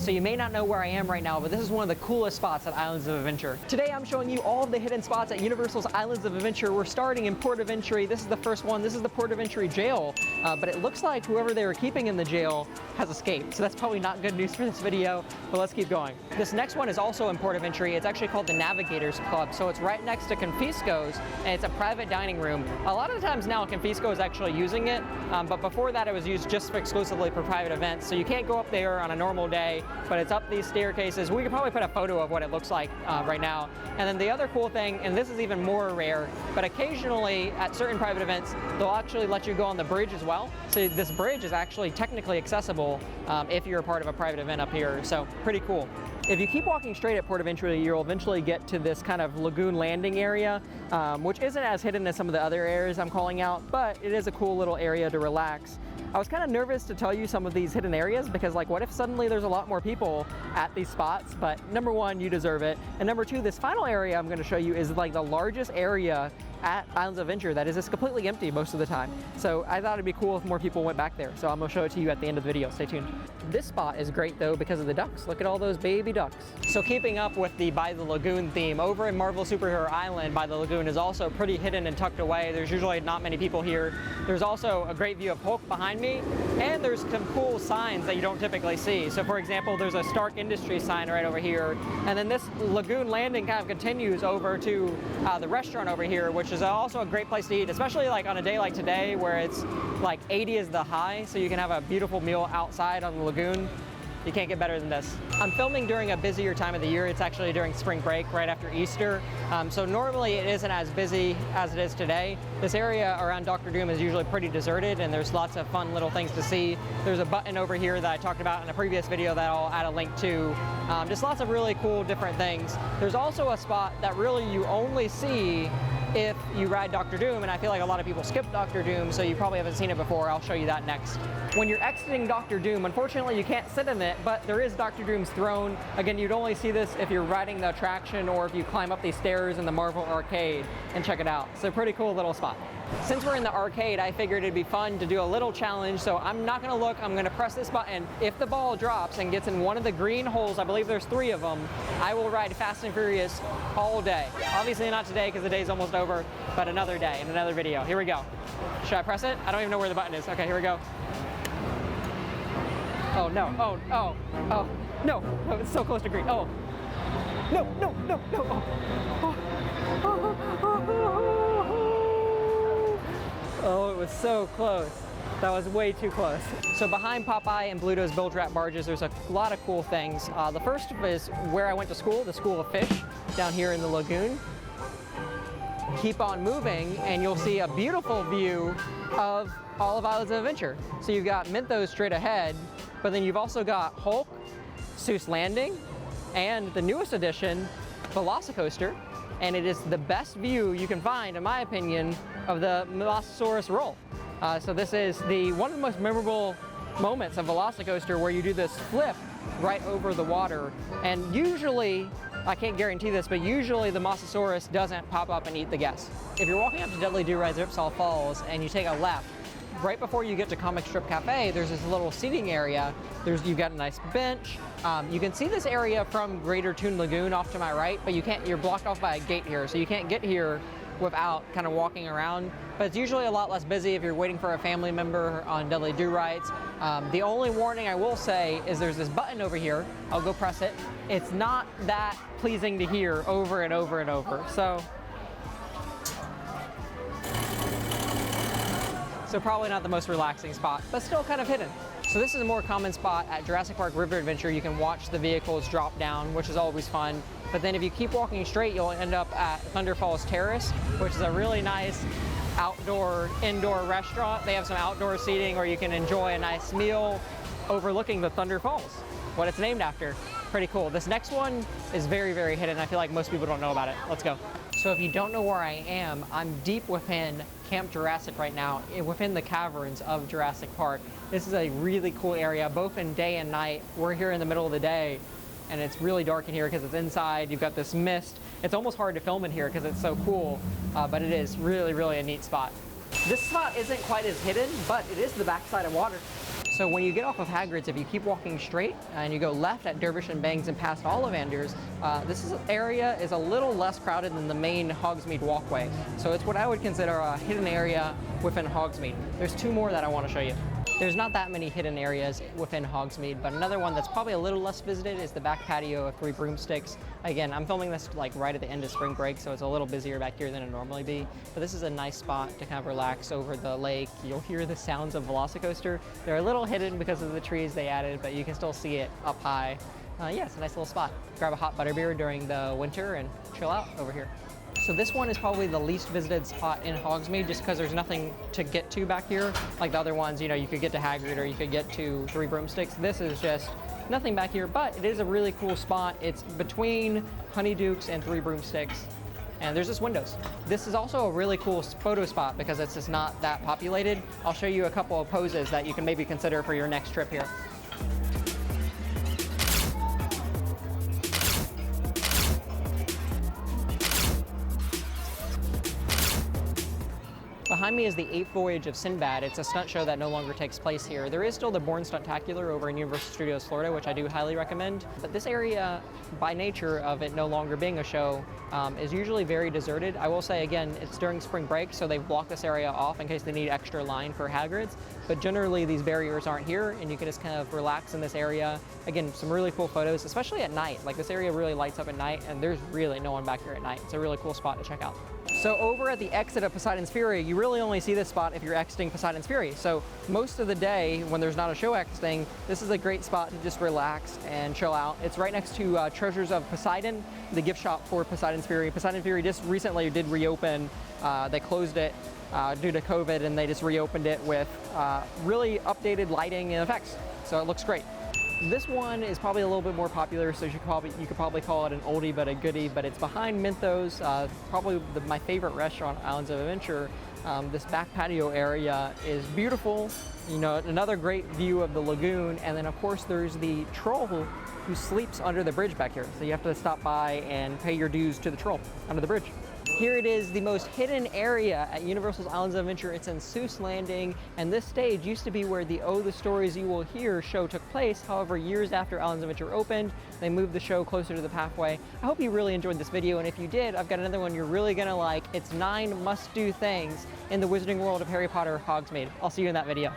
so you may not know where I am right now, but this is one of the coolest spots at Islands of Adventure. Today I'm showing you all of the hidden spots at Universal's Islands of Adventure. We're starting in Port of Entry. This is the first one. This is the Port of Entry jail, but it looks like whoever they were keeping in the jail has escaped, so that's probably not good news for this video, but let's keep going. This next one is also in Port of Entry. It's actually called the Navigators Club, so it's right next to Confisco's, and it's a private dining room. A lot of the times now Confisco is actually using it, but before that it was used just exclusively for private events, so you can't go up there on a normal day, but it's up these staircases. We could probably put a photo of what it looks like right now. And then the other cool thing, and this is even more rare, but occasionally at certain private events, they'll actually let you go on the bridge as well. So this bridge is actually technically accessible if you're a part of a private event up here, so pretty cool. If you keep walking straight at Port of Entry, you'll eventually get to this kind of lagoon landing area, which isn't as hidden as some of the other areas I'm calling out, but it is a cool little area to relax. I was kind of nervous to tell you some of these hidden areas because, like, what if suddenly there's a lot more people at these spots? But number one, you deserve it. And number two, this final area I'm going to show you is like the largest area at Islands of Adventure that is just completely empty most of the time. So I thought it'd be cool if more people went back there. So I'm going to show it to you at the end of the video. Stay tuned. This spot is great though because of the ducks. Look at all those baby ducks. So keeping up with the By the Lagoon theme, over in Marvel Superhero Island, By the Lagoon is also pretty hidden and tucked away. There's usually not many people here. There's also a great view of Hulk behind me, and there's some cool signs that you don't typically see. So for example, there's a Stark Industries sign right over here, and then this lagoon landing kind of continues over to the restaurant over here, which is also a great place to eat, especially like on a day like today where it's like 80 is the high, so you can have a beautiful meal outside on the lagoon. You can't get better than this. I'm filming during a busier time of the year. It's actually during spring break, right after Easter. So normally it isn't as busy as it is today. This area around Doctor Doom is usually pretty deserted, and there's lots of fun little things to see. There's a button over here that I talked about in a previous video that I'll add a link to. Just lots of really cool different things. There's also a spot that really you only see if you ride Doctor Doom, and I feel like a lot of people skip Doctor Doom, so you probably haven't seen it before. I'll show you that next. When you're exiting Doctor Doom, unfortunately you can't sit in it, but there is Doctor Doom's throne. Again, you'd only see this if you're riding the attraction or if you climb up these stairs in the Marvel arcade and check it out. So pretty cool little spot. Since we're in the arcade, I figured it'd be fun to do a little challenge, so I'm not gonna look, I'm gonna press this button. If the ball drops and gets in one of the green holes, I believe there's 3 of them, I will ride Fast and Furious all day. Obviously not today because the day's almost over, but another day in another video. Here we go. Should I press it? I don't even know where the button is. Okay, here we go. Oh no, no, it's so close to green. Oh, no, oh, it was so close. That was way too close. So behind Popeye and Bluto's Bilge Rat barges, there's a lot of cool things. The first is where I went to school, the School of Fish, down here in the lagoon. Keep on moving and you'll see a beautiful view of all of Islands of Adventure. So you've got Mythos straight ahead, but then you've also got Hulk, Seuss Landing, and the newest addition, Velocicoaster, and it is the best view you can find, in my opinion, of the Mosasaurus roll. So this is one of the most memorable moments of Velocicoaster where you do this flip right over the water, and usually, I can't guarantee this, but usually the Mosasaurus doesn't pop up and eat the guests. If you're walking up to Dudley Do-Ride's Ripsaw Falls and you take a left, right before you get to Comic Strip Cafe, there's this little seating area. You've got a nice bench. You can see this area from Greater Toon Lagoon off to my right, but you're blocked off by a gate here, so you can't get here without kind of walking around. But it's usually a lot less busy if you're waiting for a family member on Dudley Do-Rides. The only warning I will say is there's this button over here. I'll go press it. It's not that pleasing to hear over and over and over. So probably not the most relaxing spot, but still kind of hidden. So this is a more common spot at Jurassic Park River Adventure. You can watch the vehicles drop down, which is always fun. But then if you keep walking straight, you'll end up at Thunder Falls Terrace, which is a really nice indoor restaurant. They have some outdoor seating where you can enjoy a nice meal overlooking the Thunder Falls, what it's named after. Pretty cool. This next one is very, very hidden. I feel like most people don't know about it. Let's go. So if you don't know where I am, I'm deep within Camp Jurassic right now, within the caverns of Jurassic Park. This is a really cool area, both in day and night. We're here in the middle of the day, and it's really dark in here because it's inside. You've got this mist. It's almost hard to film in here because it's so cool, but it is really, really a neat spot. This spot isn't quite as hidden, but it is the backside of water. So when you get off of Hagrid's, if you keep walking straight and you go left at Dervish and Bangs and past Ollivanders, area is a little less crowded than the main Hogsmeade walkway. So it's what I would consider a hidden area within Hogsmeade. There's two more that I want to show you. There's not that many hidden areas within Hogsmeade, but another one that's probably a little less visited is the back patio of Three Broomsticks. Again, I'm filming this like right at the end of spring break, so it's a little busier back here than it normally be. But this is a nice spot to kind of relax over the lake. You'll hear the sounds of Velocicoaster. They're a little hidden because of the trees they added, but you can still see it up high. Yeah, it's a nice little spot. Grab a hot butterbeer during the winter and chill out over here. So this one is probably the least visited spot in Hogsmeade just because there's nothing to get to back here. Like the other ones, you know, you could get to Hagrid or you could get to Three Broomsticks. This is just nothing back here, but it is a really cool spot. It's between Honeydukes and Three Broomsticks, and there's just windows. This is also a really cool photo spot because it's just not that populated. I'll show you a couple of poses that you can maybe consider for your next trip here. Behind me is the 8th Voyage of Sinbad. It's a stunt show that no longer takes place here. There is still the Bourne Stuntacular over in Universal Studios Florida, which I do highly recommend. But this area, by nature of it no longer being a show, is usually very deserted. I will say again, it's during spring break, so they've blocked this area off in case they need extra line for Hagrid's. But generally these barriers aren't here and you can just kind of relax in this area. Again, some really cool photos, especially at night. Like this area really lights up at night and there's really no one back here at night. It's a really cool spot to check out. So over at the exit of Poseidon's Fury, you really only see this spot if you're exiting Poseidon's Fury. So most of the day when there's not a show exiting, this is a great spot to just relax and chill out. It's right next to Treasures of Poseidon, the gift shop for Poseidon's Fury. Poseidon's Fury just recently did reopen. They closed it due to COVID and they just reopened it with really updated lighting and effects. So it looks great. This one is probably a little bit more popular, so you could probably call it an oldie but a goodie, but it's behind Minthos, probably my favorite restaurant, Islands of Adventure. This back patio area is beautiful, you know, another great view of the lagoon, and then of course there's the troll who sleeps under the bridge back here, so you have to stop by and pay your dues to the troll under the bridge. Here it is, the most hidden area at Universal's Islands of Adventure. It's in Seuss Landing, and this stage used to be where the Oh, the Stories You Will Hear show took place. However, years after Islands of Adventure opened, they moved the show closer to the pathway. I hope you really enjoyed this video, and if you did, I've got another one you're really gonna like. It's 9 must-do things in the Wizarding World of Harry Potter Hogsmeade. I'll see you in that video.